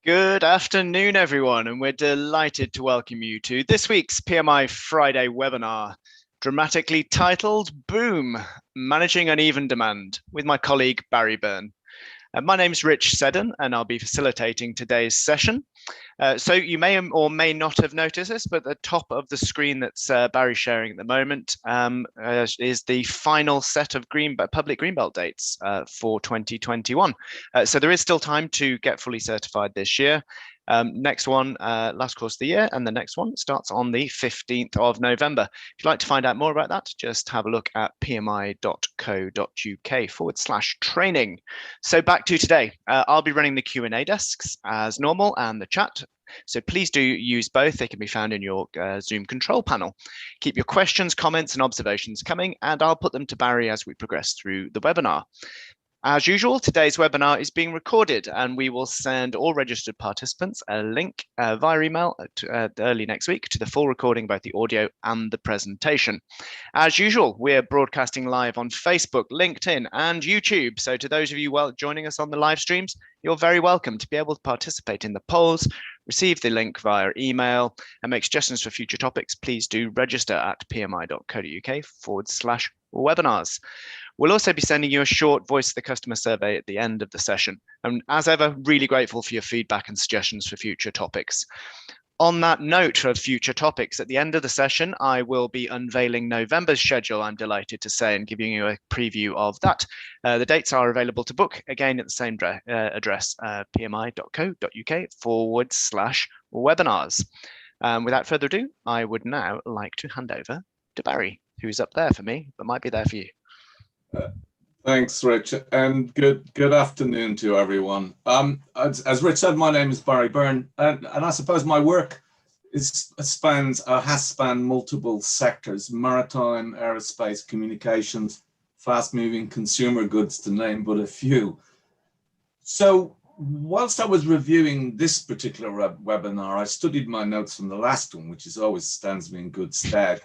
Good afternoon, everyone, and we're delighted to welcome you to this week's PMI Friday webinar, dramatically titled Boom, Managing Uneven Demand, with my colleague Barry Byrne. My name's Rich Seddon, and I'll be facilitating today's session. So you may or may not have noticed this, but at the top of the screen that's Barry sharing at the moment is the final set of public Greenbelt dates for 2021. So there is still time to get fully certified this year. Next one, last course of the year, and the next one starts on the 15th of November. If you'd like to find out more about that, just have a look at pmi.co.uk/training. So back to today, I'll be running the Q&A desks as normal and the chat. So please do use both. They can be found in your Zoom control panel. Keep your questions, comments, and observations coming, and I'll put them to Barry as we progress through the webinar. As usual, today's webinar is being recorded, and we will send all registered participants a link via email early next week to the full recording, both the audio and the presentation. As usual, we're broadcasting live on Facebook, LinkedIn, and YouTube. So to those of you joining us on the live streams, you're very welcome to be able to participate in the polls, receive the link via email, and make suggestions for future topics. Please do register at pmi.co.uk/webinars. We'll also be sending you a short voice of the customer survey at the end of the session. And as ever, really grateful for your feedback and suggestions for future topics. On that note of future topics, at the end of the session, I will be unveiling November's schedule, I'm delighted to say, and giving you a preview of that. The dates are available to book, again, at the same address, pmi.co.uk/webinars. Without further ado, I would now like to hand over to Barry, who's up there for me, but might be there for you. Thanks, Rich, and good afternoon to everyone. As Rich said, my name is Barry Byrne, and I suppose my work has spanned multiple sectors: maritime, aerospace, communications, fast-moving consumer goods, to name but a few. So whilst I was reviewing this particular webinar, I studied my notes from the last one, which always stands me in good stead.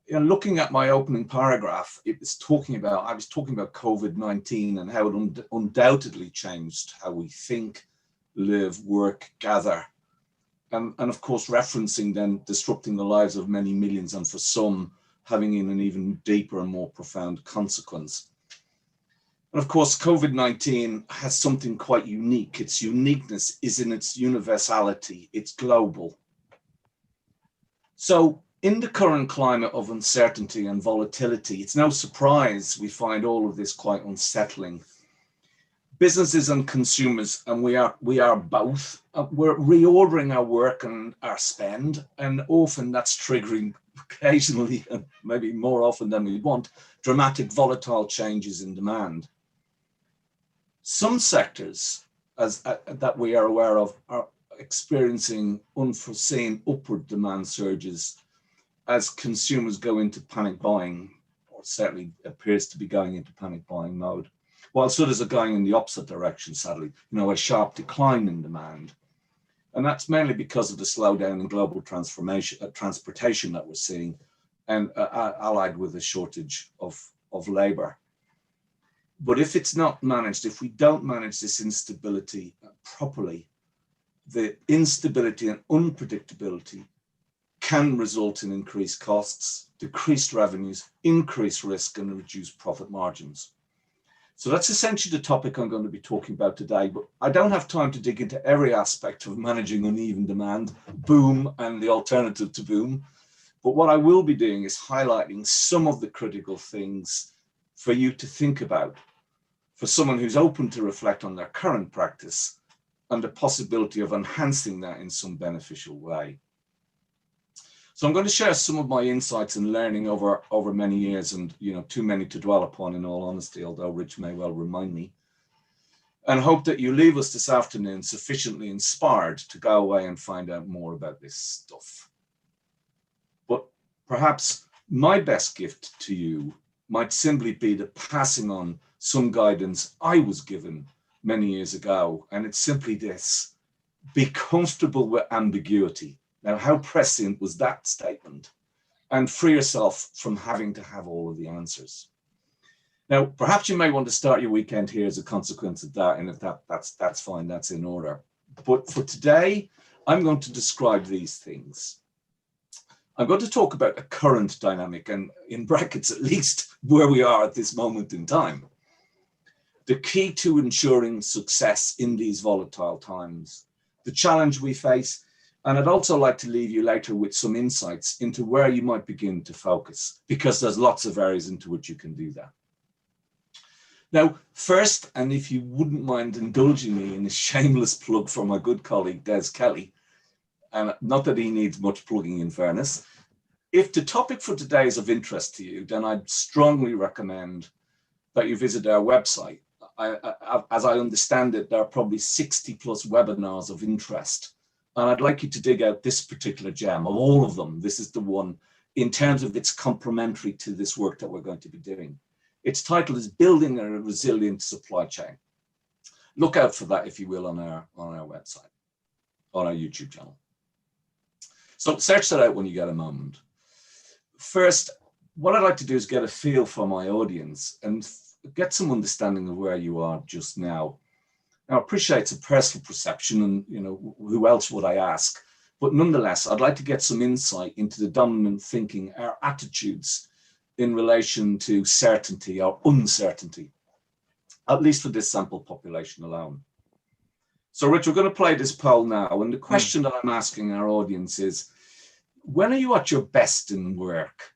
And looking at my opening paragraph, I was talking about COVID-19 and how it undoubtedly changed how we think, live, work, gather. And of course, referencing then disrupting the lives of many millions, and for some, having an even deeper and more profound consequence. And of course, COVID-19 has something quite unique. Its uniqueness is in its universality. It's global. So in the current climate of uncertainty and volatility, it's no surprise we find all of this quite unsettling. Businesses and consumers, and we are both, we're reordering our work and our spend, and often that's triggering, occasionally, and maybe more often than we want, dramatic volatile changes in demand. Some sectors that we are aware of are experiencing unforeseen upward demand surges as consumers go into panic buying, or certainly appears to be going into panic buying mode, whilst others are going in the opposite direction, sadly, a sharp decline in demand. And that's mainly because of the slowdown in global transportation that we're seeing, and allied with a shortage of labor. But if it's not managed, if we don't manage this instability properly, the instability and unpredictability can result in increased costs, decreased revenues, increased risk, and reduced profit margins. So that's essentially the topic I'm going to be talking about today, but I don't have time to dig into every aspect of managing uneven demand, boom, and the alternative to boom. But what I will be doing is highlighting some of the critical things for you to think about, for someone who's open to reflect on their current practice and the possibility of enhancing that in some beneficial way. So I'm going to share some of my insights and learning over many years, and too many to dwell upon, in all honesty, although Rich may well remind me, and hope that you leave us this afternoon sufficiently inspired to go away and find out more about this stuff. But perhaps my best gift to you might simply be the passing on some guidance I was given many years ago, and it's simply this: be comfortable with ambiguity. Now, how prescient was that statement? And free yourself from having to have all of the answers. Now, perhaps you may want to start your weekend here as a consequence of that, and if that's fine, that's in order. But for today, I'm going to describe these things. I'm going to talk about a current dynamic, and in brackets, at least where we are at this moment in time. The key to ensuring success in these volatile times, the challenge we face, and I'd also like to leave you later with some insights into where you might begin to focus, because there's lots of areas into which you can do that. Now, first, and if you wouldn't mind indulging me in a shameless plug for my good colleague, Des Kelly, and not that he needs much plugging in fairness, if the topic for today is of interest to you, then I'd strongly recommend that you visit our website. As I understand it, there are probably 60 plus webinars of interest. And I'd like you to dig out this particular gem. Of all of them, this is the one in terms of it's complementary to this work that we're going to be doing. Its title is Building a Resilient Supply Chain. Look out for that, if you will, on our website, on our YouTube channel. So search that out when you get a moment. First, what I'd like to do is get a feel for my audience and get some understanding of where you are just now. Now, I appreciate it's a personal perception, and who else would I ask? But nonetheless, I'd like to get some insight into the dominant thinking, our attitudes in relation to certainty or uncertainty, at least for this sample population alone. So, Rich, we're going to play this poll now, and the question that I'm asking our audience is, when are you at your best in work?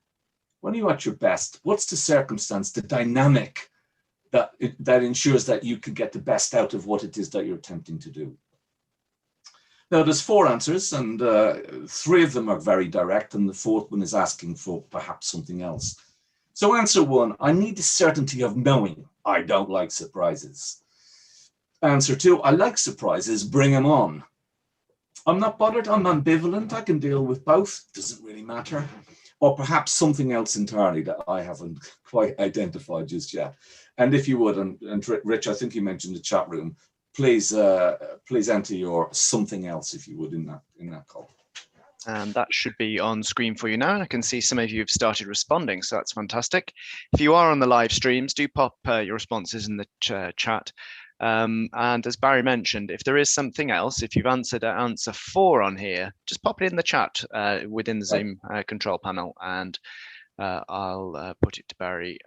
When are you at your best? What's the circumstance, the dynamic that ensures that you can get the best out of what it is that you're attempting to do? Now, there's 4 answers, and 3 of them are very direct, and the 4th one is asking for perhaps something else. So answer 1, I need the certainty of knowing I don't like surprises. Answer 2, I like surprises, bring them on. I'm not bothered, I'm ambivalent, I can deal with both, doesn't really matter. Or perhaps something else entirely that I haven't quite identified just yet. And if you would, and Rich, I think you mentioned the chat room, please enter your something else, if you would, in that call. And that should be on screen for you now. And I can see some of you have started responding, so that's fantastic. If you are on the live streams, do pop your responses in the chat. And as Barry mentioned, if there is something else, if you've answered answer 4 on here, just pop it in the chat within the Zoom control panel, and I'll put it to Barry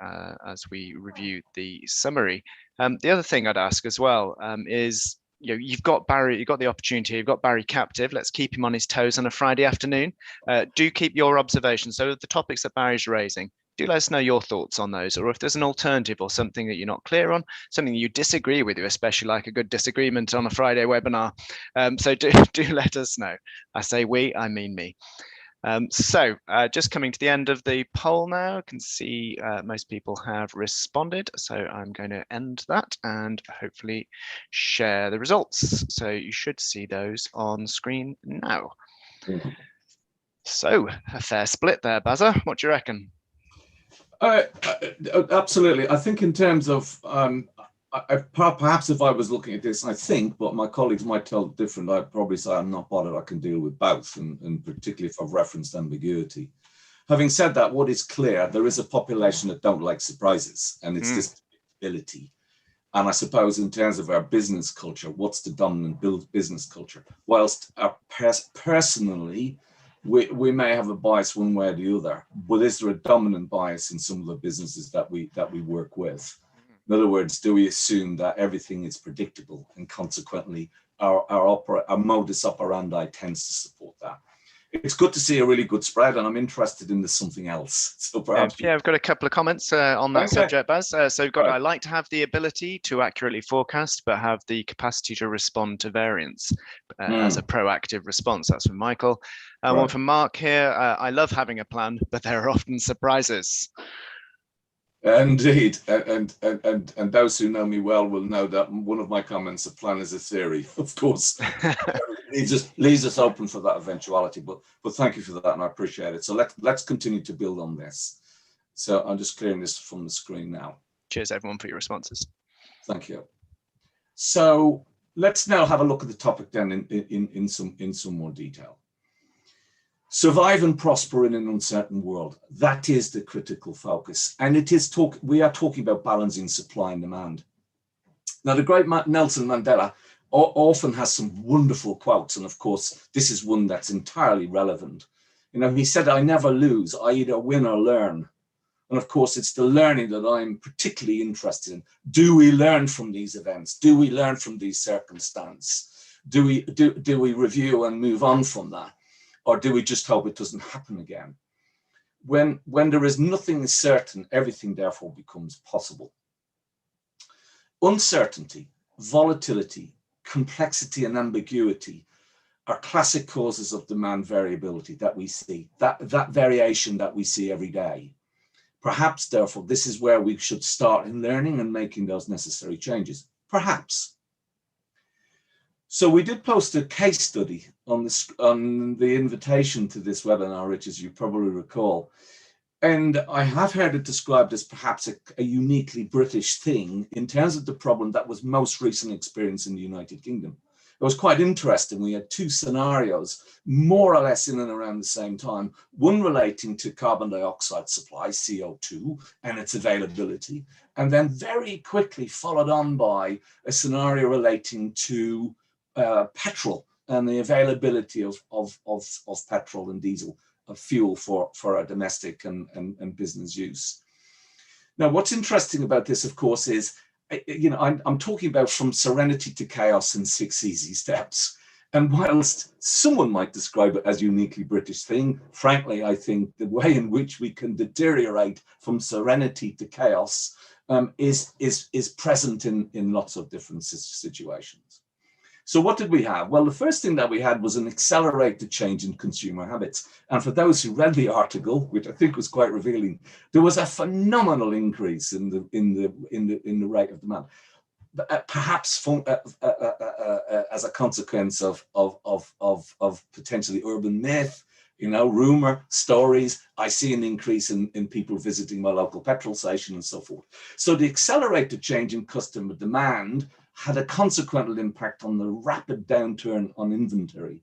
as we review the summary. The other thing I'd ask as well is, you've got Barry, you've got the opportunity, you've got Barry captive. Let's keep him on his toes on a Friday afternoon. Do keep your observations. So the topics that Barry's raising, do let us know your thoughts on those, or if there's an alternative or something that you're not clear on, something you disagree with, you especially like a good disagreement on a Friday webinar. So do let us know. I say we, I mean me. So just coming to the end of the poll now, I can see most people have responded. So I'm going to end that and hopefully share the results. So you should see those on screen now. Mm-hmm. So a fair split there, Bazza. What do you reckon? Absolutely. I think in terms of, perhaps if I was looking at this, I think, but my colleagues might tell different, I'd probably say I'm not bothered, I can deal with both, and particularly if I've referenced ambiguity. Having said that, what is clear, there is a population that don't like surprises, and it's this predictability. And I suppose in terms of our business culture, what's the dominant business culture? Whilst personally, we may have a bias one way or the other, but is there a dominant bias in some of the businesses that we work with? In other words, do we assume that everything is predictable, and consequently our modus operandi tends to support that? It's good to see a really good spread, and I'm interested in the something else. So perhaps I've got a couple of comments on that subject, Baz. So we've got, I like to have the ability to accurately forecast, but have the capacity to respond to variance as a proactive response. That's from Michael. One from Mark here. I love having a plan, but there are often surprises. Indeed, and those who know me well will know that one of my comments, a plan is a theory, of course. leaves us open for that eventuality, but thank you for that, and I appreciate it. So let's continue to build on this. So I'm just clearing this from the screen now. Cheers everyone for your responses. Thank you. So let's now have a look at the topic then in some more detail. Survive and prosper in an uncertain world. That is the critical focus. And we are talking about balancing supply and demand. Now, the great Nelson Mandela often has some wonderful quotes. And of course, this is one that's entirely relevant. You know, he said, "I never lose, I either win or learn." And of course, it's the learning that I'm particularly interested in. Do we learn from these events? Do we learn from these circumstances? Do we review and move on from that? Or do we just hope it doesn't happen again? When there is nothing certain, everything therefore becomes possible. Uncertainty, volatility, complexity, and ambiguity are classic causes of demand variability that we see, that variation that we see every day. Perhaps, therefore, this is where we should start in learning and making those necessary changes. Perhaps. So we did post a case study on the invitation to this webinar, which, as you probably recall. And I have heard it described as perhaps a uniquely British thing in terms of the problem that was most recently experienced in the United Kingdom. It was quite interesting. We had two scenarios, more or less in and around the same time, one relating to carbon dioxide supply, CO2, and its availability, and then very quickly followed on by a scenario relating to petrol and the availability of petrol and diesel, of fuel for our domestic and business use. Now, what's interesting about this, of course, is, you know, I'm talking about from serenity to chaos in 6 easy steps. And whilst someone might describe it as a uniquely British thing, frankly, I think the way in which we can deteriorate from serenity to chaos is present in lots of different situations. So what did we have? Well, the first thing that we had was an accelerated change in consumer habits. And for those who read the article, which I think was quite revealing, there was a phenomenal increase in the rate of demand, perhaps as a consequence of potentially urban myth, you know, rumor, stories. I see an increase in people visiting my local petrol station and so forth. So the accelerated change in customer demand had a consequential impact on the rapid downturn on inventory.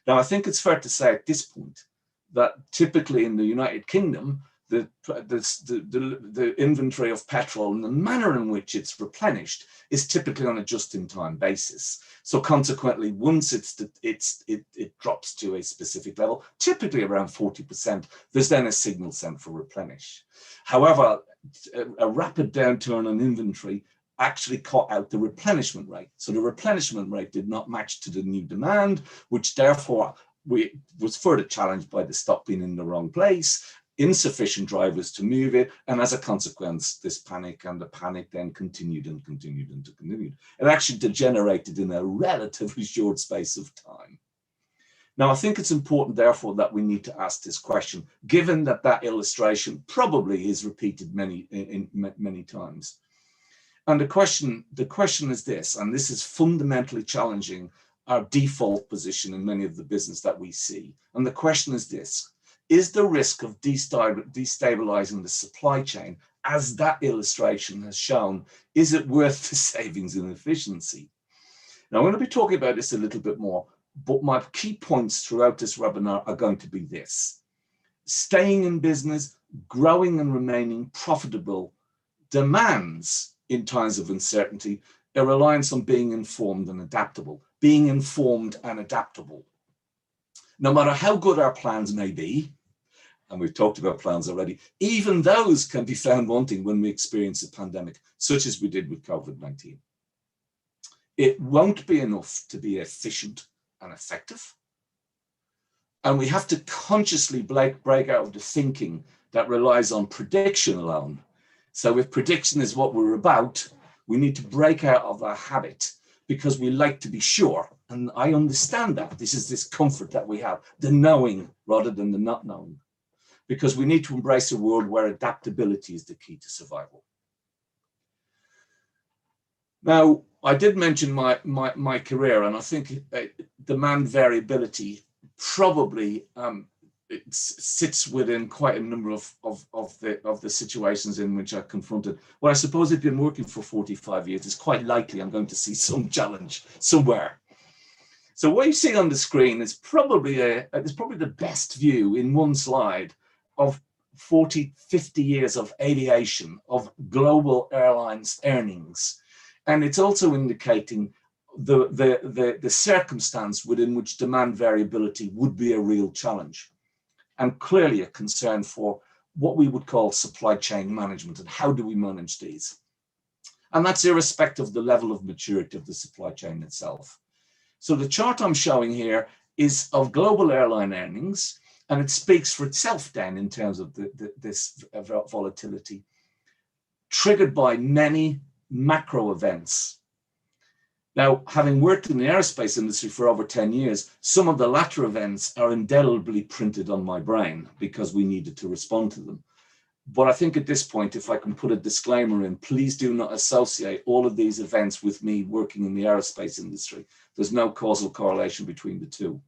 Now, I think it's fair to say at this point that typically in the United Kingdom, the inventory of petrol and the manner in which it's replenished is typically on a just-in-time basis. So consequently, once it drops to a specific level, typically around 40%, there's then a signal sent for replenish. However, a rapid downturn on inventory actually cut out the replenishment rate. So the replenishment rate did not match to the new demand, which therefore was further challenged by the stock being in the wrong place, insufficient drivers to move it, and as a consequence, this panic, and the panic then continued and continued and continued. It actually degenerated in a relatively short space of time. Now, I think it's important, therefore, that we need to ask this question, given that that illustration probably is repeated many times. And the question is this, and this is fundamentally challenging our default position in many of the business that we see. And the question is this: is the risk of destabilizing the supply chain, as that illustration has shown, is it worth the savings in efficiency? Now, I'm going to be talking about this a little bit more, but my key points throughout this webinar are going to be this: staying in business, growing and remaining profitable demands in times of uncertainty a reliance on being informed and adaptable, being informed and adaptable. No matter how good our plans may be, and we've talked about plans already, even those can be found wanting when we experience a pandemic, such as we did with COVID-19. It won't be enough to be efficient and effective. And we have to consciously break out of the thinking that relies on prediction alone. So if prediction is what we're about, we need to break out of our habit, because we like to be sure. And I understand that. This is this comfort that we have, the knowing rather than the not knowing, because we need to embrace a world where adaptability is the key to survival. Now, I did mention my career, and I think demand variability probably it sits within quite a number of the situations in which I'm confronted. Well, I suppose if you've been working for 45 years, it's quite likely I'm going to see some challenge somewhere. So what you see on the screen is probably the best view in one slide of 40, 50 years of aviation, of global airlines earnings. And it's also indicating the circumstance within which demand variability would be a real challenge, and clearly a concern for what we would call supply chain management and how do we manage these. And that's irrespective of the level of maturity of the supply chain itself. So the chart I'm showing here is of global airline earnings, and it speaks for itself then in terms of this volatility, triggered by many macro events. Now, having worked in the aerospace industry for over 10 years, some of the latter events are indelibly printed on my brain because we needed to respond to them. But I think at this point, if I can put a disclaimer in, please do not associate all of these events with me working in the aerospace industry. There's no causal correlation between the two.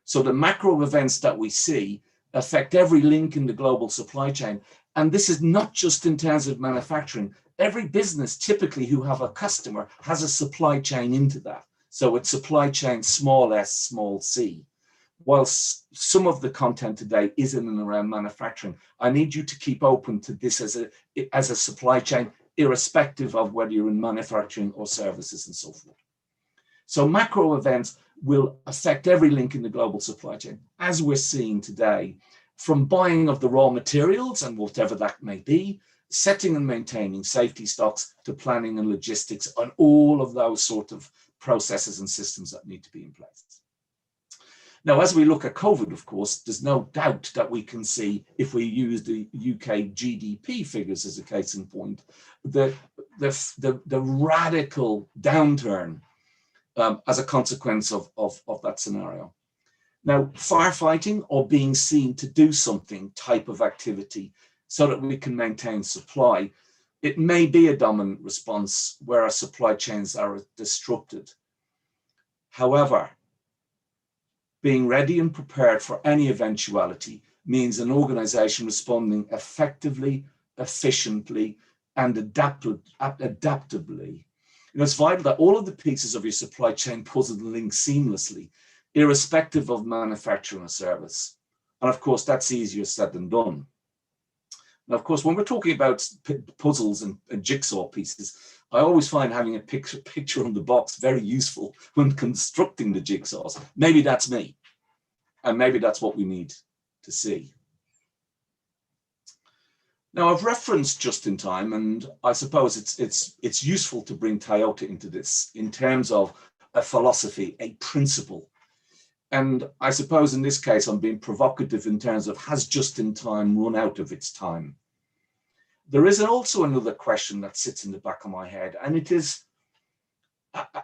So the macro events that we see affect every link in the global supply chain. And this is not just in terms of manufacturing. Every business typically who have a customer has a supply chain into that. So it's supply chain small s, small c. Whilst some of the content today is in and around manufacturing, I need you to keep open to this as a supply chain, irrespective of whether you're in manufacturing or services and so forth. So macro events will affect every link in the global supply chain, as we're seeing today, from buying of the raw materials and whatever that may be, setting and maintaining safety stocks, to planning and logistics, and all of those sort of processes and systems that need to be in place. Now, as we look at COVID, of course, there's no doubt that we can see, if we use the UK GDP figures as a case in point, the radical downturn as a consequence of that scenario. Now, firefighting or being seen to do something type of activity so that we can maintain supply, it may be a dominant response where our supply chains are disrupted. However, being ready and prepared for any eventuality means an organization responding effectively, efficiently, and adaptably. It's vital that all of the pieces of your supply chain puzzle link seamlessly, irrespective of manufacturing or service. And of course, that's easier said than done. Now, of course, when we're talking about puzzles and jigsaw pieces, I always find having a picture on the box very useful when constructing the jigsaws. Maybe that's me, and maybe that's what we need to see. Now, I've referenced just in time, and I suppose it's useful to bring Toyota into this in terms of a philosophy, a principle. And I suppose in this case, I'm being provocative in terms of, has just in time run out of its time? There is also another question that sits in the back of my head, and it is,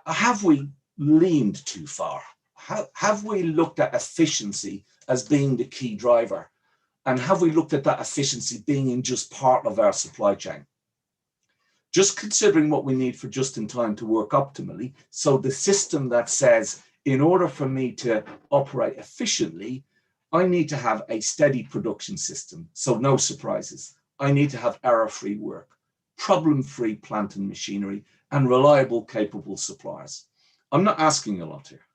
have we leaned too far? Have we looked at efficiency as being the key driver? And have we looked at that efficiency being in just part of our supply chain? Just considering what we need for just in time to work optimally. So the system that says, in order for me to operate efficiently, I need to have a steady production system. So no surprises. I need to have error-free work, problem-free plant and machinery, and reliable, capable suppliers. I'm not asking a lot here.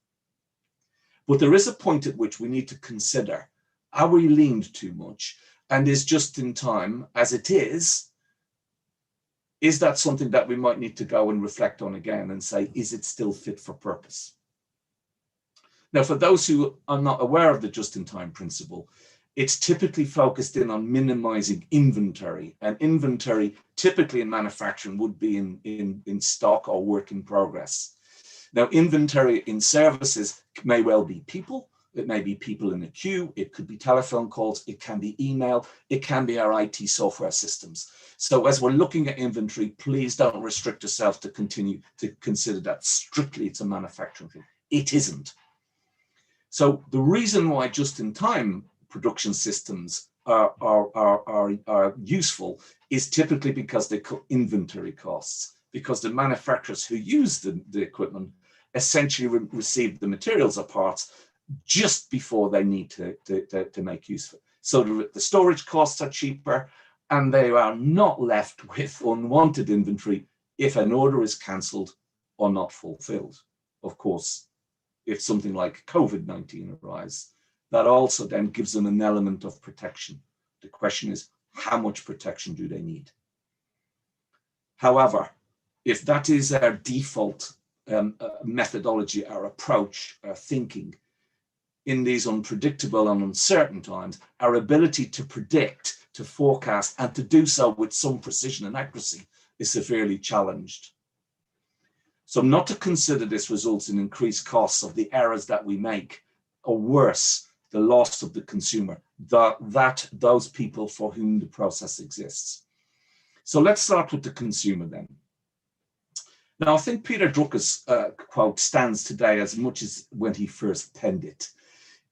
But there is a point at which we need to consider, are we leaned too much? And is just in time, as it is that something that we might need to go and reflect on again and say, is it still fit for purpose? Now, for those who are not aware of the just-in-time principle, it's typically focused in on minimizing inventory. And inventory, typically in manufacturing, would be in stock or work in progress. Now, inventory in services may well be people. It may be people in a queue. It could be telephone calls. It can be email. It can be our IT software systems. So as we're looking at inventory, please don't restrict yourself to continue to consider that strictly it's a manufacturing thing. It isn't. So the reason why just-in-time production systems are useful is typically because they cut inventory costs, because the manufacturers who use the equipment essentially receive the materials or parts just before they need to make use of it. So the storage costs are cheaper, and they are not left with unwanted inventory if an order is cancelled or not fulfilled. Of course, if something like COVID-19 arises, that also then gives them an element of protection. The question is, how much protection do they need? However, if that is our default methodology, our approach, our thinking in these unpredictable and uncertain times, our ability to predict, to forecast, and to do so with some precision and accuracy is severely challenged. So not to consider this results in increased costs of the errors that we make, or worse, the loss of the consumer, those people for whom the process exists. So let's start with the consumer then. Now, I think Peter Drucker's quote stands today as much as when he first penned it.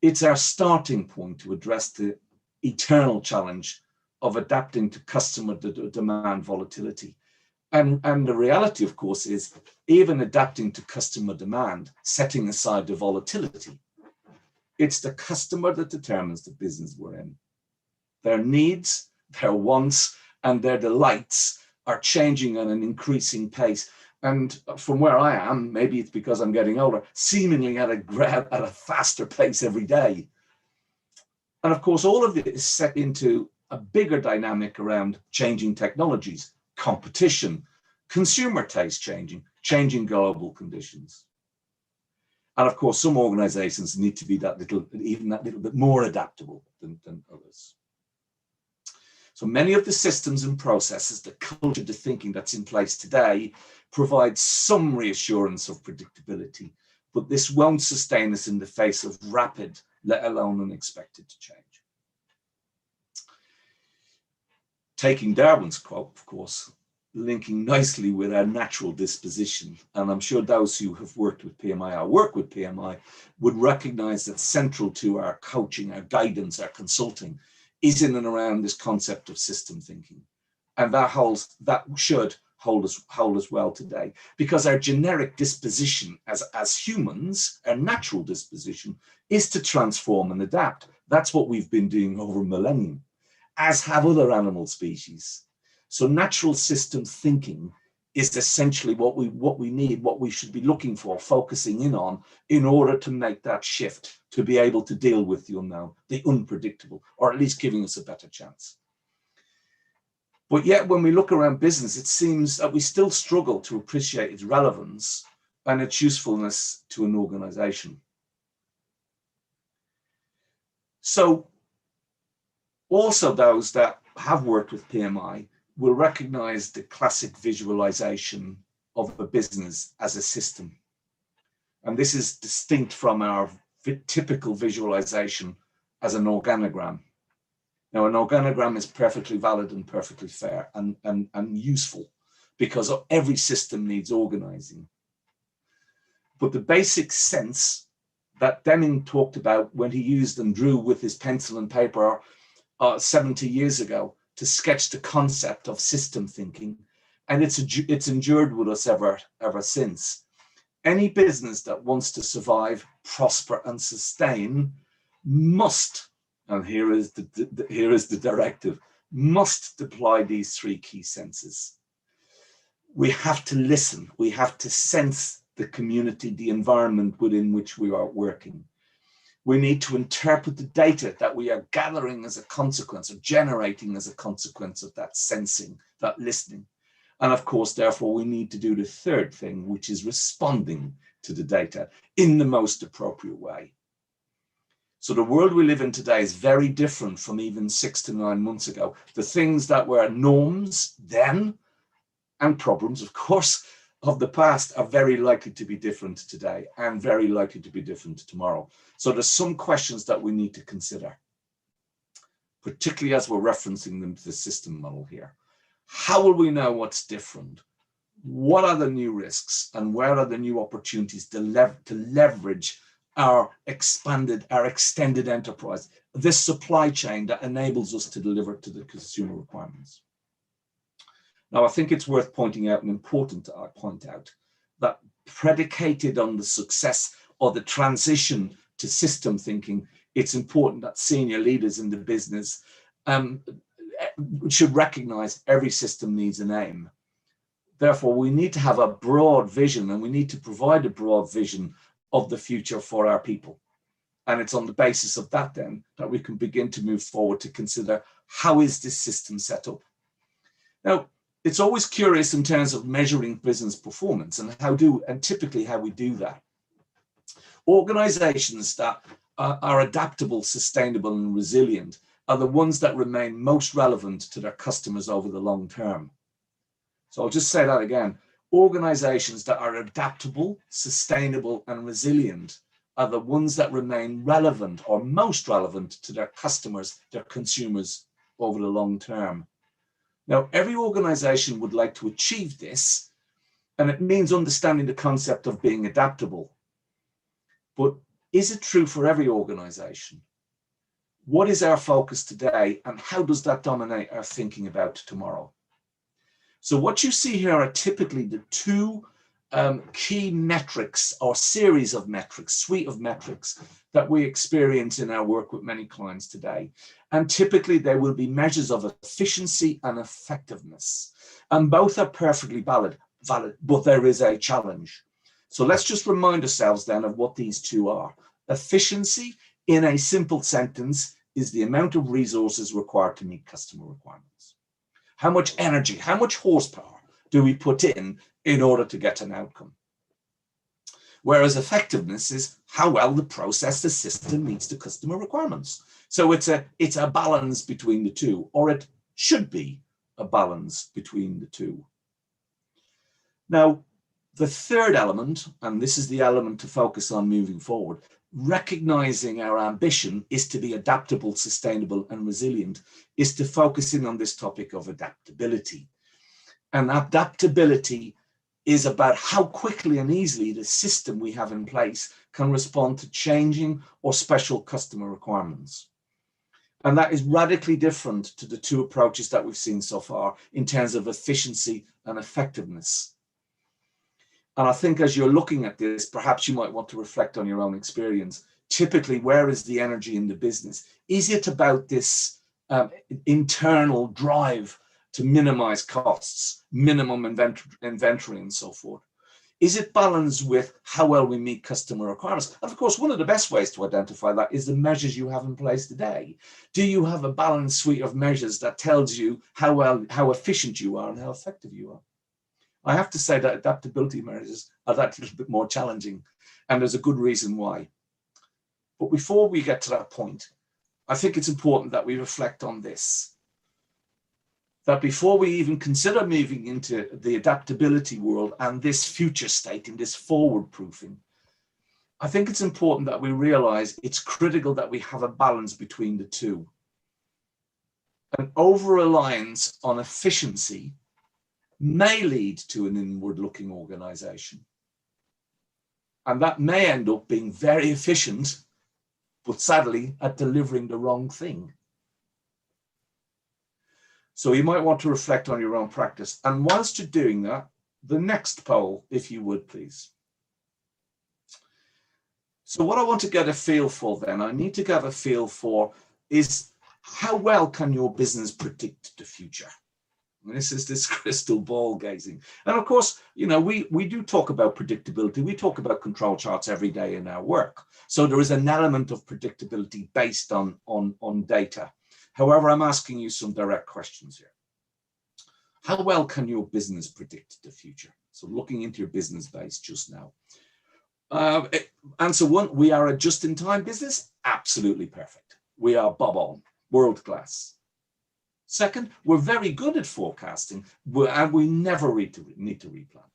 It's our starting point to address the eternal challenge of adapting to customer demand volatility. And the reality, of course, is even adapting to customer demand, setting aside the volatility, it's the customer that determines the business we're in. Their needs, their wants, and their delights are changing at an increasing pace. And from where I am, maybe it's because I'm getting older, seemingly at a faster pace every day. And of course, all of it is set into a bigger dynamic around changing technologies, competition, consumer taste changing global conditions. And of course, some organizations need to be even that little bit more adaptable than others. So many of the systems and processes, the culture, the thinking that's in place today provides some reassurance of predictability, but this won't sustain us in the face of rapid, let alone unexpected change. Taking Darwin's quote, of course, linking nicely with our natural disposition, and I'm sure those who have worked with PMI or work with PMI would recognize that central to our coaching, our guidance, our consulting is in and around this concept of system thinking. And that should hold us well today, because our generic disposition as humans, our natural disposition, is to transform and adapt. That's what we've been doing over millennia, as have other animal species. So natural system thinking is essentially what we need, what we should be looking for, focusing in on, in order to make that shift, to be able to deal with the unknown, the unpredictable, or at least giving us a better chance. But yet when we look around business, it seems that we still struggle to appreciate its relevance and its usefulness to an organization. So also those that have worked with PMI will recognize the classic visualization of a business as a system. And this is distinct from our typical visualization as an organogram. Now, an organogram is perfectly valid and perfectly fair and useful, because every system needs organizing. But the basic sense that Deming talked about when he used and drew with his pencil and paper 70 years ago to sketch the concept of system thinking, and it's endured with us ever since. Any business that wants to survive, prosper, and sustain must, and here is the directive, must deploy these three key senses. We have to listen. We have to sense the community, the environment within which we are working. We need to interpret the data that we are gathering as a consequence, or generating as a consequence of that sensing, that listening. And of course, therefore, we need to do the third thing, which is responding to the data in the most appropriate way. So the world we live in today is very different from even 6 to 9 months ago. The things that were norms then, and problems, of course, of the past are very likely to be different today and very likely to be different tomorrow. So there's some questions that we need to consider, particularly as we're referencing them to the system model here. How will we know what's different? What are the new risks, and where are the new opportunities to leverage our extended enterprise, this supply chain that enables us to deliver to the consumer requirements? Now, I think it's worth pointing out, and important to point out, that predicated on the success or the transition to system thinking, it's important that senior leaders in the business should recognize every system needs an aim. Therefore, we need to have a broad vision, and we need to provide a broad vision of the future for our people. And it's on the basis of that then that we can begin to move forward to consider, how is this system set up? Now, it's always curious in terms of measuring business performance and typically how we do that. Organizations that are adaptable, sustainable, and resilient are the ones that remain most relevant to their customers over the long term. So I'll just say that again. Organizations that are adaptable, sustainable, and resilient are the ones that remain relevant or most relevant to their customers, their consumers over the long term. Now, every organization would like to achieve this, and it means understanding the concept of being adaptable. But is it true for every organization? What is our focus today, and how does that dominate our thinking about tomorrow? So what you see here are typically the two key metrics or series of metrics, suite of metrics that we experience in our work with many clients today. And typically there will be measures of efficiency and effectiveness. And both are perfectly valid, but there is a challenge. So let's just remind ourselves then of what these two are. Efficiency, in a simple sentence, is the amount of resources required to meet customer requirements. How much energy, how much horsepower do we put in order to get an outcome? Whereas effectiveness is how well the process, the system meets the customer requirements. So it's a balance between the two, or it should be a balance between the two. Now, the third element, and this is the element to focus on moving forward, recognizing our ambition is to be adaptable, sustainable, and resilient, is to focus in on this topic of adaptability. And adaptability is about how quickly and easily the system we have in place can respond to changing or special customer requirements. And that is radically different to the two approaches that we've seen so far in terms of efficiency and effectiveness. And I think as you're looking at this, perhaps you might want to reflect on your own experience. Typically, where is the energy in the business? Is it about this internal drive to minimize costs, minimum inventory, and so forth? Is it balanced with how well we meet customer requirements? And of course, one of the best ways to identify that is the measures you have in place today. Do you have a balanced suite of measures that tells you how efficient you are and how effective you are? I have to say that adaptability measures are that little bit more challenging, and there's a good reason why. But before we get to that point, I think it's important that we reflect on this. That before we even consider moving into the adaptability world and this future state, in this forward proofing, I think it's important that we realize it's critical that we have a balance between the two. An over-reliance on efficiency may lead to an inward-looking organization. And that may end up being very efficient, but sadly at delivering the wrong thing. So you might want to reflect on your own practice. And whilst you're doing that, the next poll, if you would, please. So what I want to get a feel for then, I need to get a feel for is how well can your business predict the future? And this is this crystal ball gazing. And of course, you know, we do talk about predictability. We talk about control charts every day in our work. So there is an element of predictability based on data. However, I'm asking you some direct questions here. How well can your business predict the future? So looking into your business base just now. Answer one, we are a just-in-time business. Absolutely perfect. We are bob on, world class. Second, we're very good at forecasting, and we never need to replan.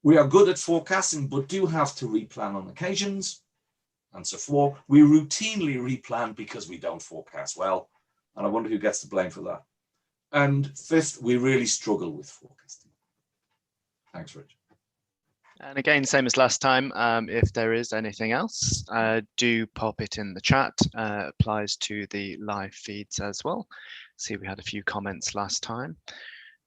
We are good at forecasting, but do have to replan on occasions. Answer four, we routinely replan because we don't forecast well. And I wonder who gets the blame for that. And fifth, we really struggle with forecasting. Thanks, Rich. And again, same as last time, if there is anything else, do pop it in the chat. Applies to the live feeds as well. See, we had a few comments last time.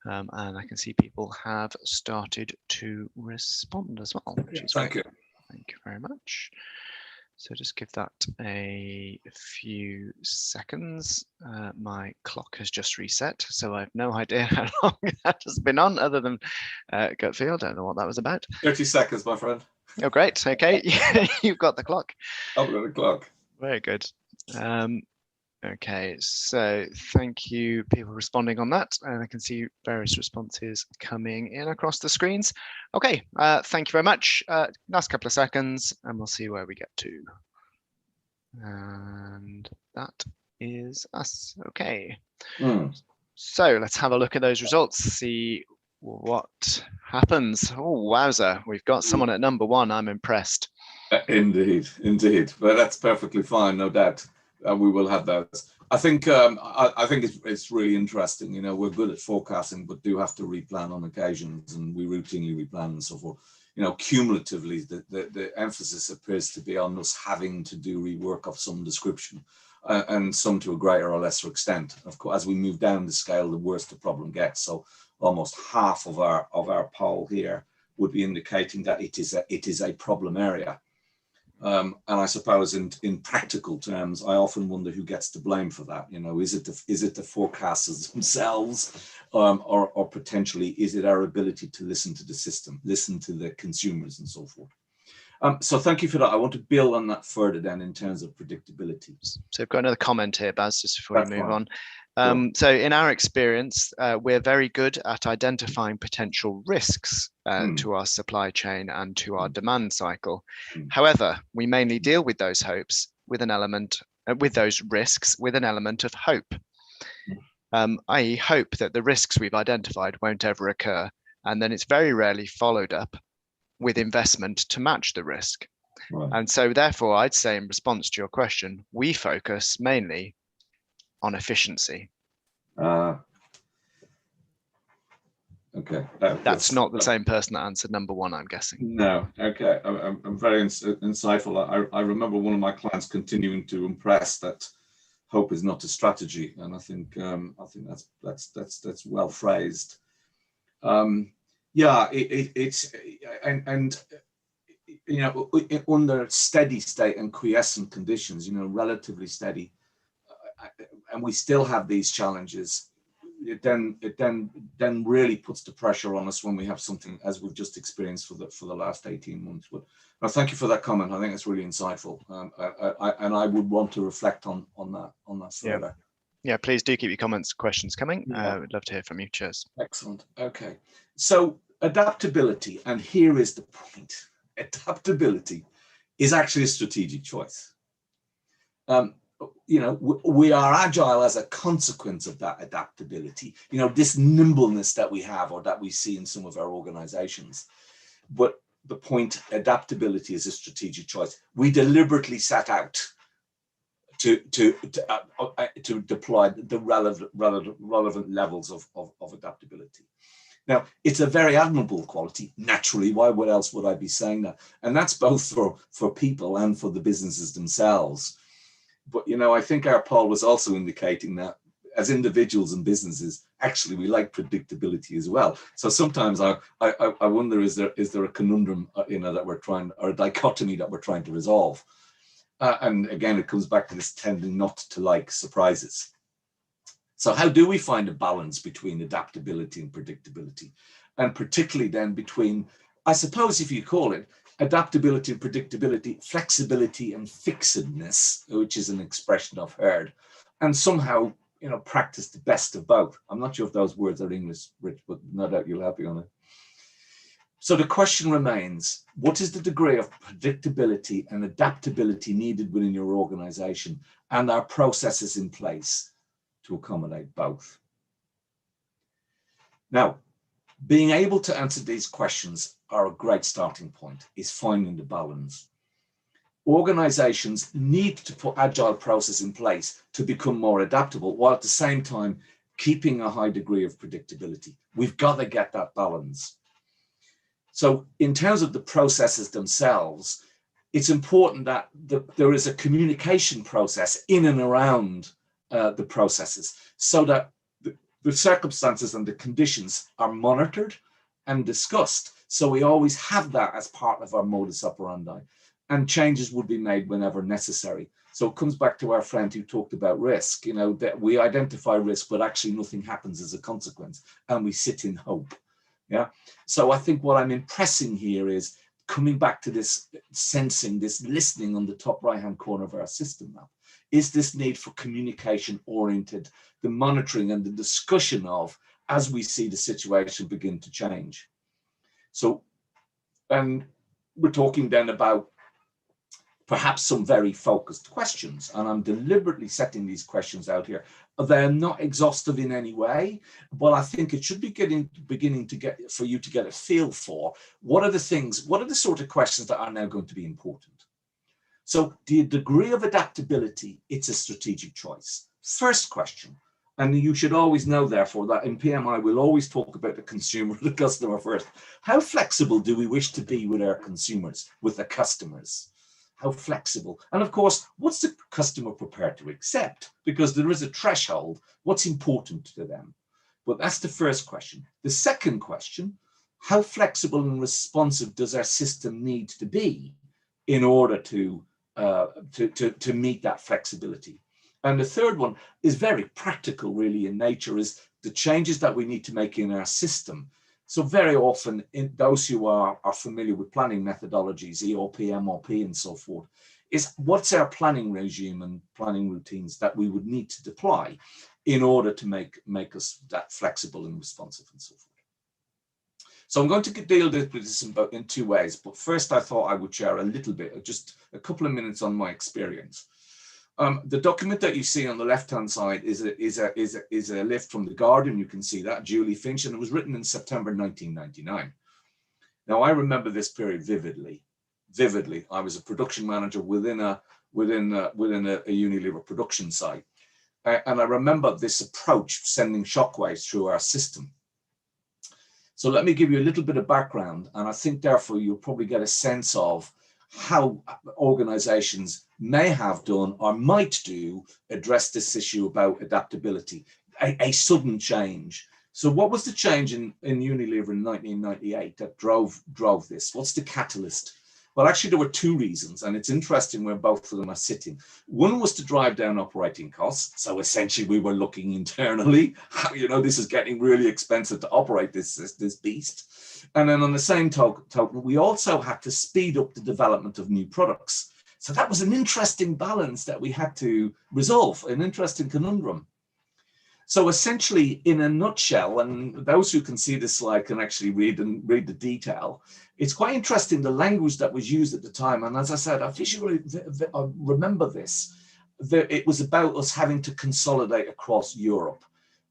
And I can see people have started to respond as well, which is Thank you. Thank you very much. So just give that a few seconds. My clock has just reset, so I have no idea how long that has been on, other than gut feel. Don't know what that was about. 30 seconds, my friend. Oh, great. Okay, you've got the clock. I've got the clock. Very good. Okay, so thank you, people responding on that. And I can see various responses coming in across the screens. Okay, thank you very much. Last couple of seconds, and we'll see where we get to. And that is us. Okay. So let's have a look at those results, see what happens. Oh, wowzer. We've got someone at number 1. I'm impressed. Indeed, indeed. But that's perfectly fine, no doubt. We will have those. I think it's really interesting. You know, we're good at forecasting, but do have to replan on occasions, and we routinely replan and so forth. You know, cumulatively, the emphasis appears to be on us having to do rework of some description, and some to a greater or lesser extent. Of course, as we move down the scale, the worse the problem gets. So almost half of our poll here would be indicating that it is a problem area. And I suppose in practical terms, I often wonder who gets to blame for that. You know, is it the forecasters themselves, or potentially is it our ability to listen to the system, listen to the consumers and so forth? So thank you for that. I want to build on that further then in terms of predictability. So I've got another comment here, Baz, just before we move on. So in our experience, we're very good at identifying potential risks to our supply chain and to our demand cycle. However, we mainly deal with those hopes with an element, with those risks with an element of hope, i.e. hope that the risks we've identified won't ever occur. And then it's very rarely followed up with investment to match the risk. Right. And so therefore, I'd say in response to your question, we focus mainly on efficiency. Okay. That's not the same person that answered number 1, I'm guessing. No. Okay. I'm very insightful. I remember one of my clients continuing to impress that hope is not a strategy, and I think that's well phrased. Yeah, it's you know, under steady state and quiescent conditions, you know, relatively steady, and we still have these challenges. It then really puts the pressure on us when we have something as we've just experienced for the last 18 months. But no, thank you for that comment. I think it's really insightful, and I would want to reflect on that further. Yeah, please do keep your comments, questions coming. We'd love to hear from you. Cheers. Excellent. Okay, so adaptability, and here is the point. Adaptability is actually a strategic choice. You know, we are agile as a consequence of that adaptability, you know, this nimbleness that we have or that we see in some of our organizations. But the point, adaptability is a strategic choice. We deliberately set out to deploy the relevant levels of adaptability. Now, it's a very admirable quality, naturally. Why else would I be saying that? And that's both for people and for the businesses themselves. But, you know, I think our poll was also indicating that as individuals and businesses, actually, we like predictability as well. So sometimes I wonder, is there a conundrum, you know, that we're trying, or a dichotomy that we're trying to resolve? And again, it comes back to this tending not to like surprises. So how do we find a balance between adaptability and predictability? And particularly then between, I suppose if you call it, adaptability and predictability, flexibility and fixedness, which is an expression I've heard, and somehow, you know, practice the best of both. I'm not sure if those words are English, Rich, but no doubt you'll help me on it. So the question remains, what is the degree of predictability and adaptability needed within your organization, and are processes in place to accommodate both? Now, being able to answer these questions are a great starting point, is finding the balance. Organizations need to put agile process in place to become more adaptable, while at the same time keeping a high degree of predictability. We've got to get that balance. So in terms of the processes themselves, it's important that there is a communication process in and around the processes, so that the circumstances and the conditions are monitored and discussed. So we always have that as part of our modus operandi, and changes would be made whenever necessary. So it comes back to our friend who talked about risk, you know, that we identify risk, but actually nothing happens as a consequence, and we sit in hope. Yeah. So I think what I'm impressing here is coming back to this sensing, this listening on the top right-hand corner of our system map. is this need for communication oriented, the monitoring and the discussion of as we see the situation begin to change. So, and we're talking then about perhaps some very focused questions, and I'm deliberately setting these questions out here. They're not exhaustive in any way, but I think it should be beginning to get for you to get a feel for what are the sort of questions that are now going to be important. So the degree of adaptability, it's a strategic choice. First question, and you should always know, therefore, that in PMI we'll always talk about the consumer, the customer first. How flexible do we wish to be with our consumers, with the customers? How flexible? And of course, what's the customer prepared to accept? Because there is a threshold. What's important to them? But that's the first question. The second question, how flexible and responsive does our system need to be in order to meet that flexibility? And the third one is very practical, really, in nature, is the changes that we need to make in our system. So very often, in those who are familiar with planning methodologies, EOP, MOP, and so forth, is what's our planning regime and planning routines that we would need to deploy in order to make us that flexible and responsive and so forth. So I'm going to deal with this in two ways, but first I thought I would share a little bit, just a couple of minutes on my experience. The document that you see on the left-hand side is a lift from The Guardian. You can see that, Julie Finch, and it was written in September 1999. Now, I remember this period vividly. I was a production manager within a Unilever production site, and I remember this approach sending shockwaves through our system. So let me give you a little bit of background, and I think therefore you'll probably get a sense of how organizations may have done or might do address this issue about adaptability, a sudden change. So what was the change in Unilever in 1998 that drove this? What's the catalyst? Well, actually, there were two reasons, and it's interesting where both of them are sitting. One was to drive down operating costs. So essentially, we were looking internally, this is getting really expensive to operate this beast. And then on the same token, we also had to speed up the development of new products. So that was an interesting balance that we had to resolve, an interesting conundrum. So essentially, in a nutshell, and those who can see this slide can actually read the detail, it's quite interesting the language that was used at the time. And as I said, I remember this, that it was about us having to consolidate across Europe,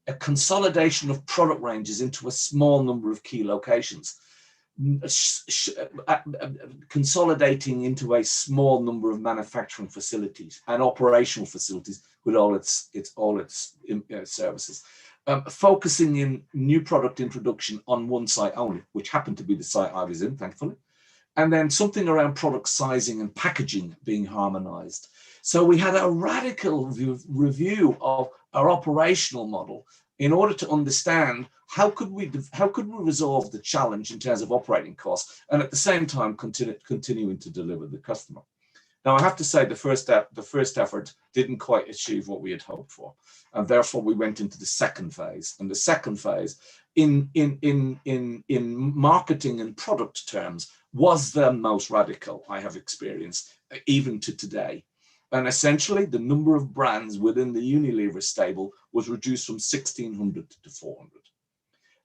a consolidation of product ranges into a small number of key locations, consolidating into a small number of manufacturing facilities and operational facilities with all its services, focusing in new product introduction on one site only, which happened to be the site I was in, thankfully, and then something around product sizing and packaging being harmonized. So we had a radical review of our operational model in order to understand how could we resolve the challenge in terms of operating costs and at the same time continuing to deliver the customer. Now, I have to say the first effort didn't quite achieve what we had hoped for, and therefore we went into the second phase. And the second phase, in marketing and product terms, was the most radical I have experienced, even to today. And essentially, the number of brands within the Unilever stable was reduced from 1,600 to 400.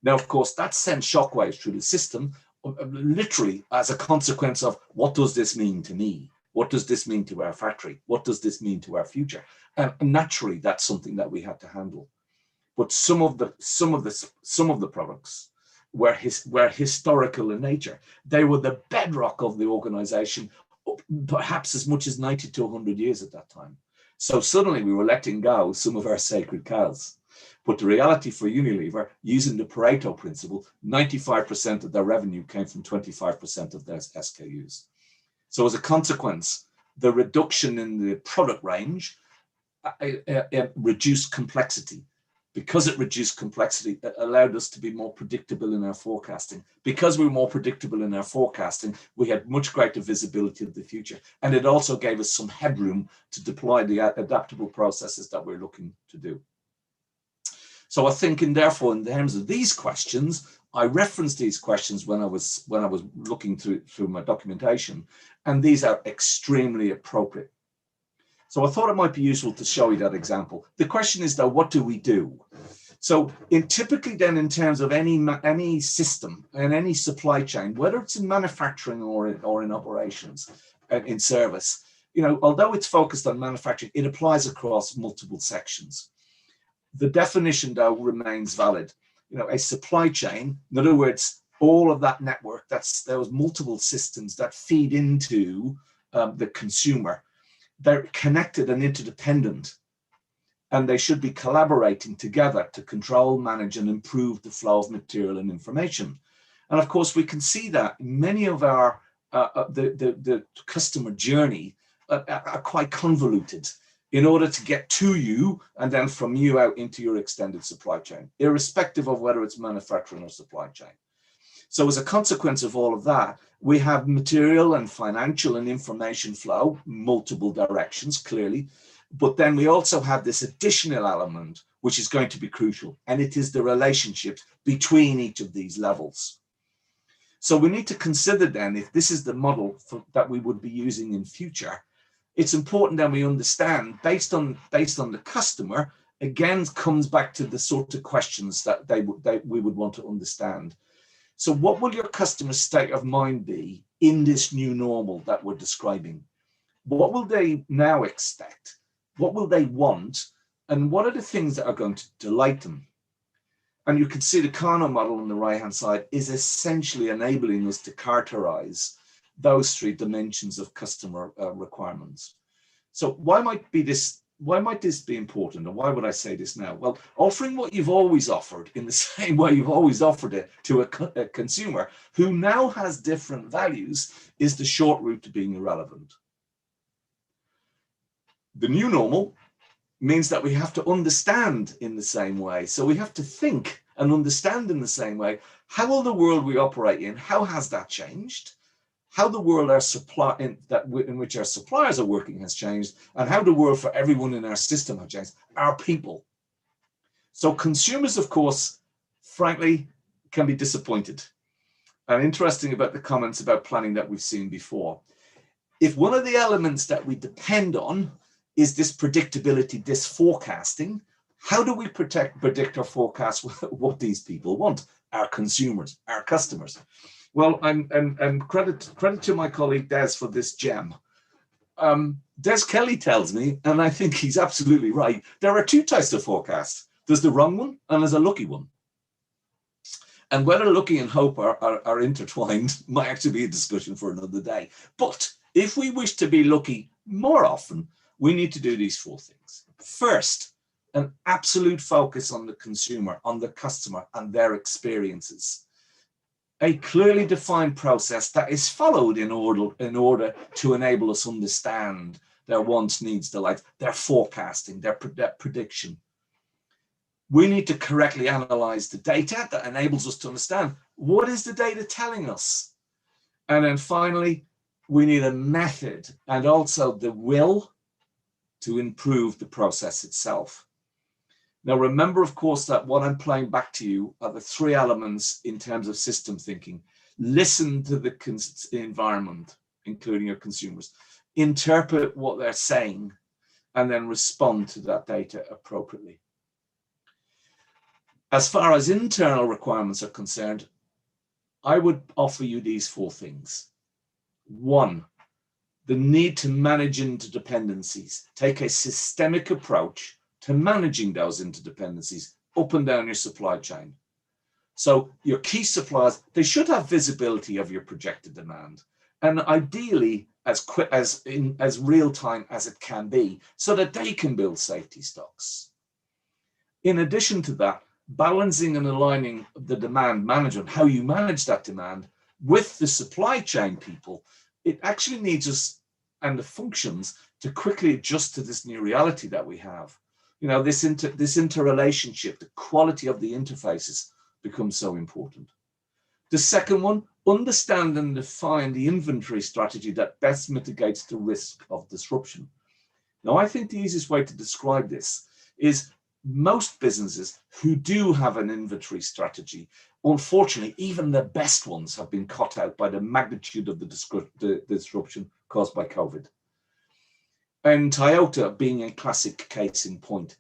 Now, of course, that sent shockwaves through the system, literally as a consequence of what does this mean to me? What does this mean to our factory? What does this mean to our future? And naturally, that's something that we had to handle. But some of the products were historical in nature. They were the bedrock of the organization, perhaps as much as 90 to 100 years at that time. So suddenly we were letting go some of our sacred cows. But the reality for Unilever, using the Pareto principle, 95% of their revenue came from 25% of their SKUs. So as a consequence, the reduction in the product range reduced complexity. Because it reduced complexity, it allowed us to be more predictable in our forecasting. Because we were more predictable in our forecasting, we had much greater visibility of the future. And it also gave us some headroom to deploy the adaptable processes that we're looking to do. So I think, therefore, in terms of these questions, I referenced these questions when I was looking through my documentation, and these are extremely appropriate. So I thought it might be useful to show you that example. The question is, though, what do we do? So typically then, in terms of any system and any supply chain, whether it's in manufacturing or in operations, in service, although it's focused on manufacturing, it applies across multiple sections. The definition, though, remains valid. A supply chain, in other words, all of that network, that's those multiple systems that feed into the consumer. They're connected and interdependent, and they should be collaborating together to control, manage, and improve the flow of material and information. And of course, we can see that many of our the customer journey are quite convoluted in order to get to you and then from you out into your extended supply chain, irrespective of whether it's manufacturing or supply chain. So as a consequence of all of that, we have material and financial and information flow, multiple directions, clearly. But then we also have this additional element, which is going to be crucial, and it is the relationship between each of these levels. So we need to consider then, if this is the model that we would be using in future, it's important that we understand, based on the customer, again, comes back to the sort of questions that we would want to understand. So what will your customer's state of mind be in this new normal that we're describing? What will they now expect? What will they want? And what are the things that are going to delight them? And you can see the Kano model on the right-hand side is essentially enabling us to characterize those three dimensions of customer requirements. So why might this be important, and why would I say this now? Well, offering what you've always offered in the same way you've always offered it to a consumer who now has different values is the short route to being irrelevant. The new normal means that we have to understand in the same way. So we have to think and understand in the same way. How will the world we operate in, how has that changed? How the world in which our suppliers are working has changed, and how the world for everyone in our system has changed, our people. So consumers, of course, frankly, can be disappointed. And interesting about the comments about planning that we've seen before. If one of the elements that we depend on is this predictability, this forecasting, how do we predict or forecast what these people want, our consumers, our customers? Well, and credit to my colleague Des for this gem. Des Kelly tells me, and I think he's absolutely right, there are two types of forecast. There's the wrong one and there's a lucky one. And whether lucky and hope are intertwined might actually be a discussion for another day. But if we wish to be lucky more often, we need to do these four things. First, an absolute focus on the consumer, on the customer and their experiences. A clearly defined process that is followed in order to enable us understand their wants, needs, delights, their forecasting, their prediction. We need to correctly analyze the data that enables us to understand what is the data telling us. And then finally, we need a method and also the will to improve the process itself. Now, remember, of course, that what I'm playing back to you are the three elements in terms of system thinking. Listen to the environment, including your consumers. Interpret what they're saying, and then respond to that data appropriately. As far as internal requirements are concerned, I would offer you these four things. One, the need to manage interdependencies. Take a systemic approach to managing those interdependencies up and down your supply chain. So your key suppliers, they should have visibility of your projected demand, and ideally as quick as real time as it can be, so that they can build safety stocks. In addition to that, balancing and aligning the demand management, how you manage that demand with the supply chain people, it actually needs us and the functions to quickly adjust to this new reality that we have. You know, this interrelationship, the quality of the interfaces becomes so important. The second one, understand and define the inventory strategy that best mitigates the risk of disruption. Now, I think the easiest way to describe this is most businesses who do have an inventory strategy, unfortunately, even the best ones have been caught out by the magnitude of the disruption caused by COVID. And Toyota being a classic case in point.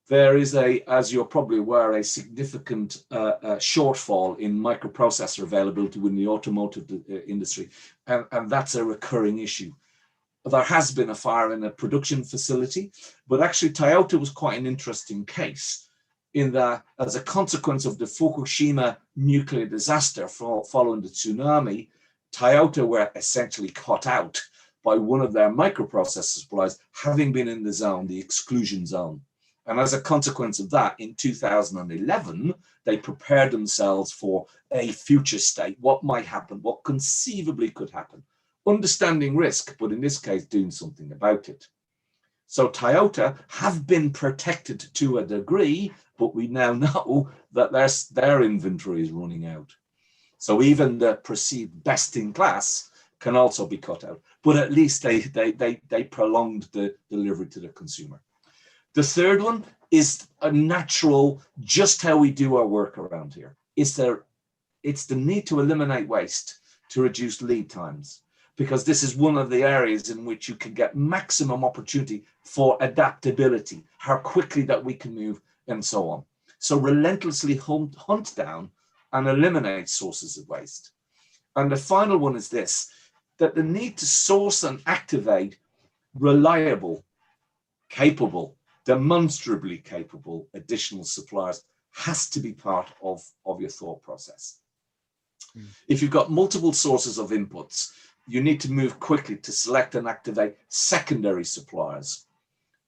There is as you're probably aware, a significant shortfall in microprocessor availability within the automotive industry, and that's a recurring issue. There has been a fire in a production facility, but actually Toyota was quite an interesting case in that, as a consequence of the Fukushima nuclear disaster following the tsunami, Toyota were essentially caught out by one of their microprocessor suppliers having been in the zone, the exclusion zone. And as a consequence of that, in 2011, they prepared themselves for a future state, what might happen, what conceivably could happen, understanding risk, but in this case, doing something about it. So Toyota have been protected to a degree, but we now know that their inventory is running out. So even the perceived best in class can also be cut out, but at least they prolonged the delivery to the consumer. The third one is a natural, just how we do our work around here. It's the need to eliminate waste, to reduce lead times, because this is one of the areas in which you can get maximum opportunity for adaptability, how quickly that we can move and so on. So relentlessly hunt down and eliminate sources of waste. And the final one is this, that the need to source and activate reliable, capable, demonstrably capable additional suppliers has to be part of your thought process. If you've got multiple sources of inputs, you need to move quickly to select and activate secondary suppliers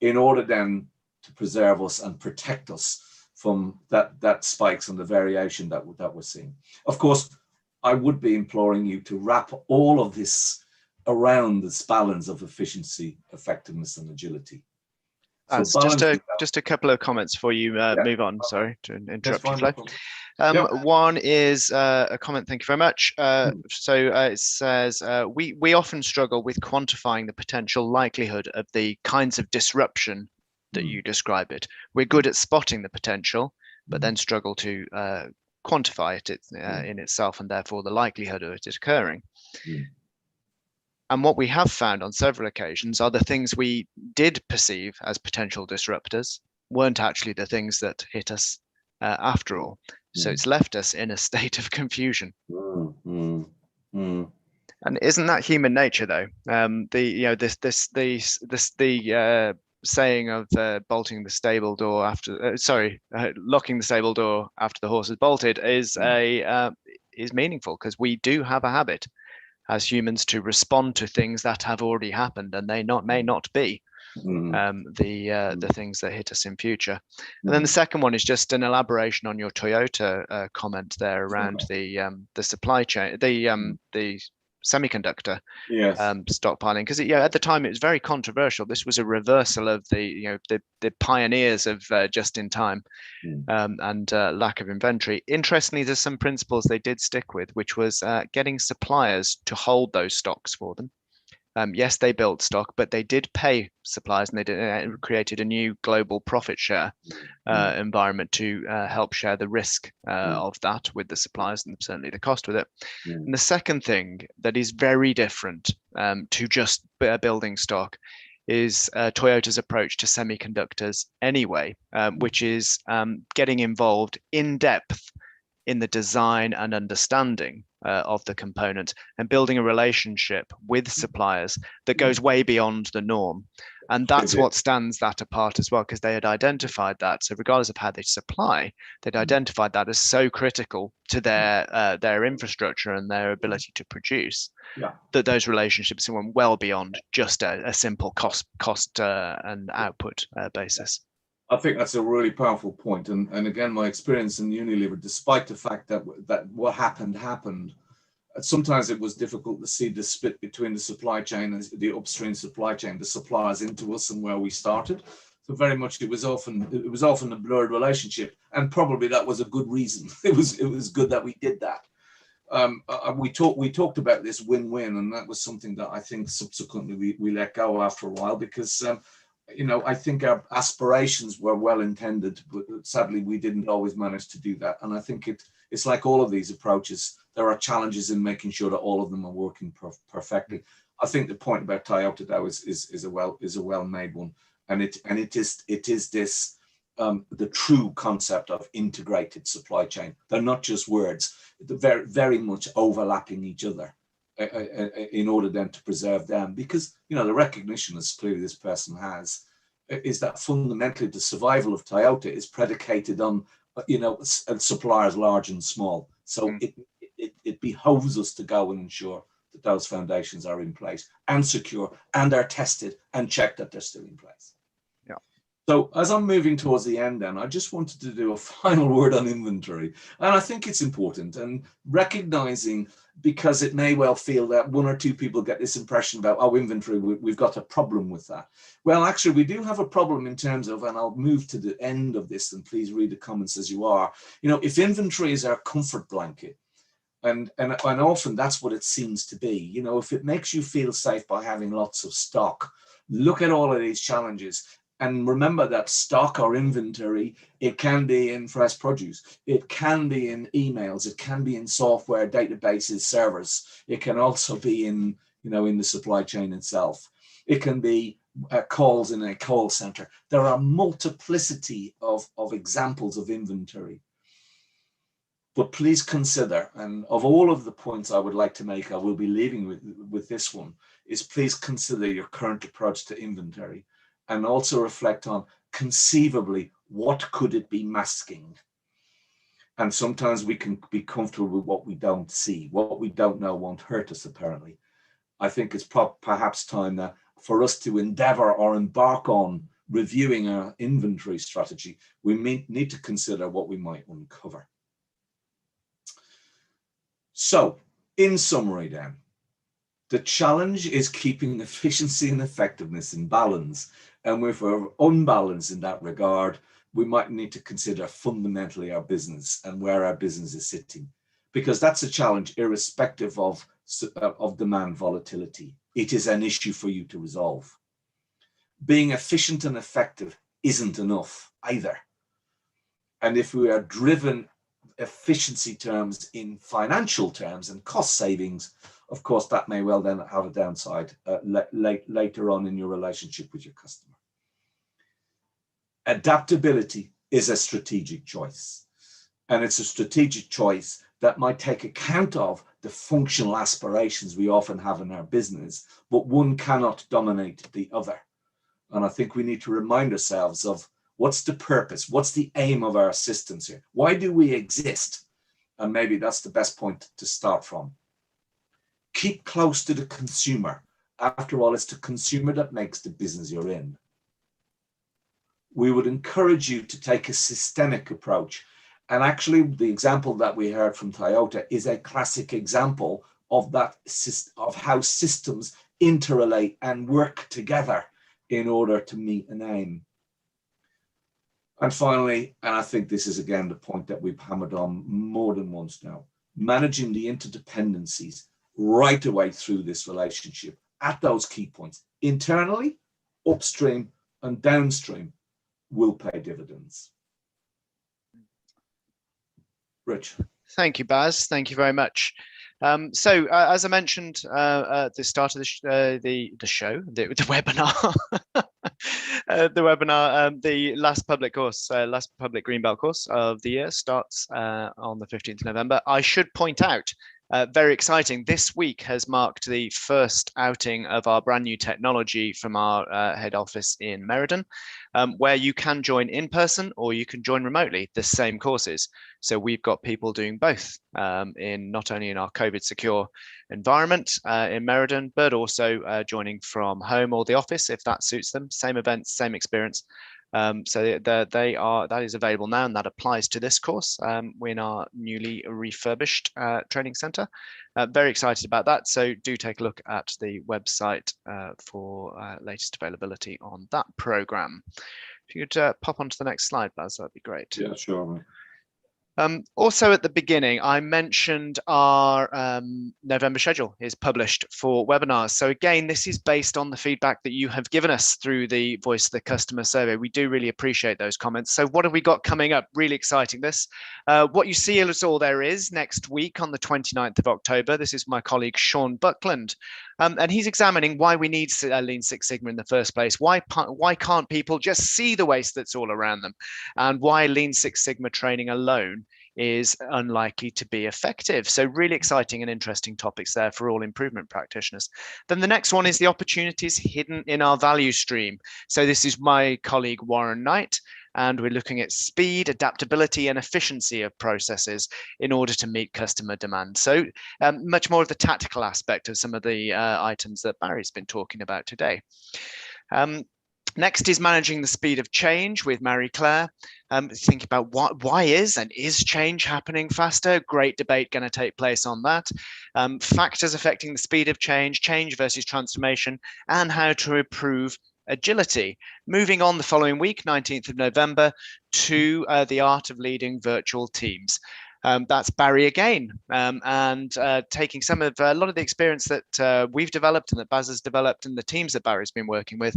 in order then to preserve us and protect us from that spikes and the variation that we're seeing. Of course, I would be imploring you to wrap all of this around this balance of efficiency, effectiveness, and agility. So just a couple of comments before you move on. Sorry to interrupt you, Flo. Yeah. One is a comment. Thank you very much. It says we often struggle with quantifying the potential likelihood of the kinds of disruption that you describe it. We're good at spotting the potential, but then struggle to quantify it in itself, and therefore the likelihood of it occurring. And what we have found on several occasions are the things we did perceive as potential disruptors weren't actually the things that hit us after all. So it's left us in a state of confusion. And isn't that human nature, though? The saying of bolting the stable door after, locking the stable door after the horse is bolted is meaningful, because we do have a habit as humans to respond to things that have already happened, and they may not be the things that hit us in future. And then the second one is just an elaboration on your Toyota comment there around the supply chain, the semiconductor stockpiling, because at the time it was very controversial. This was a reversal of the pioneers of just in time and lack of inventory. Interestingly, there's some principles they did stick with, which was getting suppliers to hold those stocks for them. Yes, they built stock, but they did pay suppliers, and they created a new global profit share environment to help share the risk of that with the suppliers, and certainly the cost with it. And the second thing that is very different to just building stock is Toyota's approach to semiconductors anyway, which is getting involved in depth in the design and understanding of the component, and building a relationship with suppliers that goes way beyond the norm. And that's what stands that apart as well, because they had identified that. So regardless of how they supply, they'd identified that as so critical to their infrastructure and their ability to produce, that those relationships went well beyond just a simple cost and output basis. I think that's a really powerful point. And again, my experience in Unilever, despite the fact that what happened, sometimes it was difficult to see the split between the supply chain and the upstream supply chain, the suppliers into us and where we started. So very much it was often a blurred relationship, and probably that was a good reason. It was good that we did that. We talked about this win-win, and that was something that I think subsequently we let go after a while, because I think our aspirations were well intended, but sadly we didn't always manage to do that. And I think it's like all of these approaches, there are challenges in making sure that all of them are working perfectly. I think the point about Toyota though is a well made one, and it is this the true concept of integrated supply chain. They're not just words; they're very much overlapping each other in order then to preserve them, because the recognition, as clearly this person has, is that fundamentally the survival of Toyota is predicated on suppliers large and small. So it behoves us to go and ensure that those foundations are in place and secure and are tested and checked that they're still in place. Yeah. So as I'm moving towards the end then, I just wanted to do a final word on inventory. And I think it's important, and recognizing, because it may well feel that one or two people get this impression about, oh, inventory, we've got a problem with that. Well, actually, we do have a problem in terms of, and I'll move to the end of this, and please read the comments as you are, if inventory is our comfort blanket, and often that's what it seems to be, if it makes you feel safe by having lots of stock, look at all of these challenges. And remember that stock or inventory, it can be in fresh produce, it can be in emails, it can be in software, databases, servers. It can also be in, in the supply chain itself. It can be calls in a call center. There are multiplicity of examples of inventory. But please consider, and of all of the points I would like to make, I will be leaving with this one, is please consider your current approach to inventory. And also reflect on, conceivably, what could it be masking? And sometimes we can be comfortable with what we don't see. What we don't know won't hurt us, apparently. I think it's perhaps time that for us to endeavor or embark on reviewing our inventory strategy, we need to consider what we might uncover. So, in summary then, the challenge is keeping efficiency and effectiveness in balance. And if we're unbalanced in that regard, we might need to consider fundamentally our business and where our business is sitting, because that's a challenge irrespective of demand volatility. It is an issue for you to resolve. Being efficient and effective isn't enough either. And if we are driven efficiency terms in financial terms and cost savings, of course, that may well then have a downside later on in your relationship with your customer. Adaptability is a strategic choice, and it's a strategic choice that might take account of the functional aspirations we often have in our business, but one cannot dominate the other. And I think we need to remind ourselves of what's the purpose, what's the aim of our systems here? Why do we exist? And maybe that's the best point to start from. Keep close to the consumer. After all, it's the consumer that makes the business you're in. We would encourage you to take a systemic approach. And actually, the example that we heard from Toyota is a classic example of that, of how systems interrelate and work together in order to meet an aim. And finally, and I think this is again the point that we've hammered on more than once now, managing the interdependencies right away through this relationship at those key points, internally, upstream and downstream, will pay dividends. Rich. Thank you, Baz. Thank you very much. So, as I mentioned at the start of the webinar, the last public course, last public Greenbelt course of the year starts on the 15th of November. I should point out, very exciting, this week has marked the first outing of our brand new technology from our head office in Meriden, where you can join in person or you can join remotely the same courses. So we've got people doing both in not only in our COVID secure environment in Meriden, but also joining from home or the office if that suits them. Same events, same experience. So that is available now, and that applies to this course. We're in our newly refurbished training centre. Very excited about that. So do take a look at the website for latest availability on that programme. If you could pop onto the next slide, Baz, that'd be great. Yeah, sure. Also at the beginning, I mentioned our November schedule is published for webinars. So again, this is based on the feedback that you have given us through the Voice of the Customer survey. We do really appreciate those comments. So what have we got coming up? Really exciting this. What you see is all there is next week on the 29th of October. This is my colleague, Sean Buckland. And he's examining why we need Lean Six Sigma in the first place. Why can't people just see the waste that's all around them? And why Lean Six Sigma training alone is unlikely to be effective. So really exciting and interesting topics there for all improvement practitioners. Then the next one is the opportunities hidden in our value stream. So this is my colleague, Warren Knight, and we're looking at speed, adaptability, and efficiency of processes in order to meet customer demand. So much more of the tactical aspect of some of the items that Barry's been talking about today. Next is managing the speed of change with Marie-Claire. Think about why is change happening faster? Great debate going to take place on that. Factors affecting the speed of change versus transformation, and how to improve agility. Moving on the following week, 19th of November, to the art of leading virtual teams. That's Barry again, and taking some of a lot of the experience that we've developed and that Baz has developed and the teams that Barry's been working with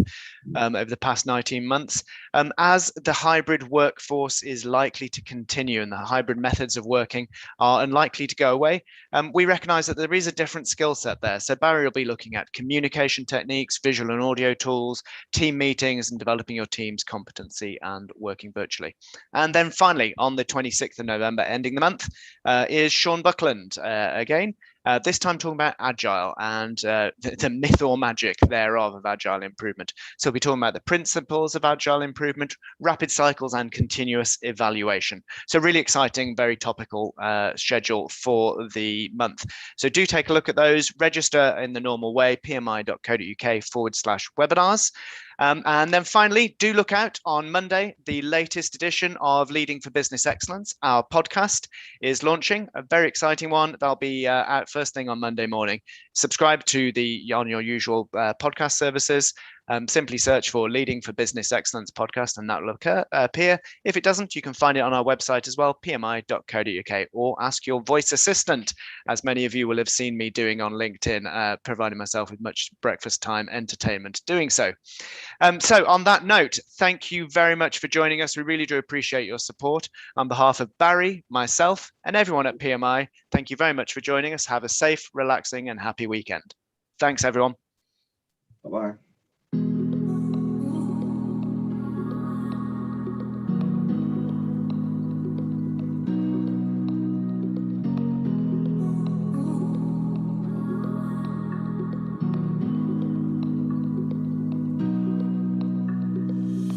over the past 19 months. As the hybrid workforce is likely to continue and the hybrid methods of working are unlikely to go away, we recognize that there is a different skill set there. So Barry will be looking at communication techniques, visual and audio tools, team meetings, and developing your team's competency and working virtually. And then finally, on the 26th of November, ending the month, is Sean Buckland again, this time talking about agile and the myth or magic thereof of agile improvement. So we'll be talking about the principles of agile improvement, rapid cycles, and continuous evaluation. So really exciting, very topical schedule for the month. So do take a look at those, register in the normal way, pmi.co.uk/webinars. And then finally, do look out on Monday. The latest edition of Leading for Business Excellence, our podcast, is launching. A very exciting one. That'll be out first thing on Monday morning. Subscribe to on your usual podcast services. Simply search for Leading for Business Excellence podcast, and that will appear. If it doesn't, you can find it on our website as well, pmi.co.uk, or ask your voice assistant, as many of you will have seen me doing on LinkedIn, providing myself with much breakfast time entertainment doing so. So on that note, thank you very much for joining us. We really do appreciate your support. On behalf of Barry, myself, and everyone at PMI, thank you very much for joining us. Have a safe, relaxing, and happy weekend. Thanks, everyone. Bye-bye.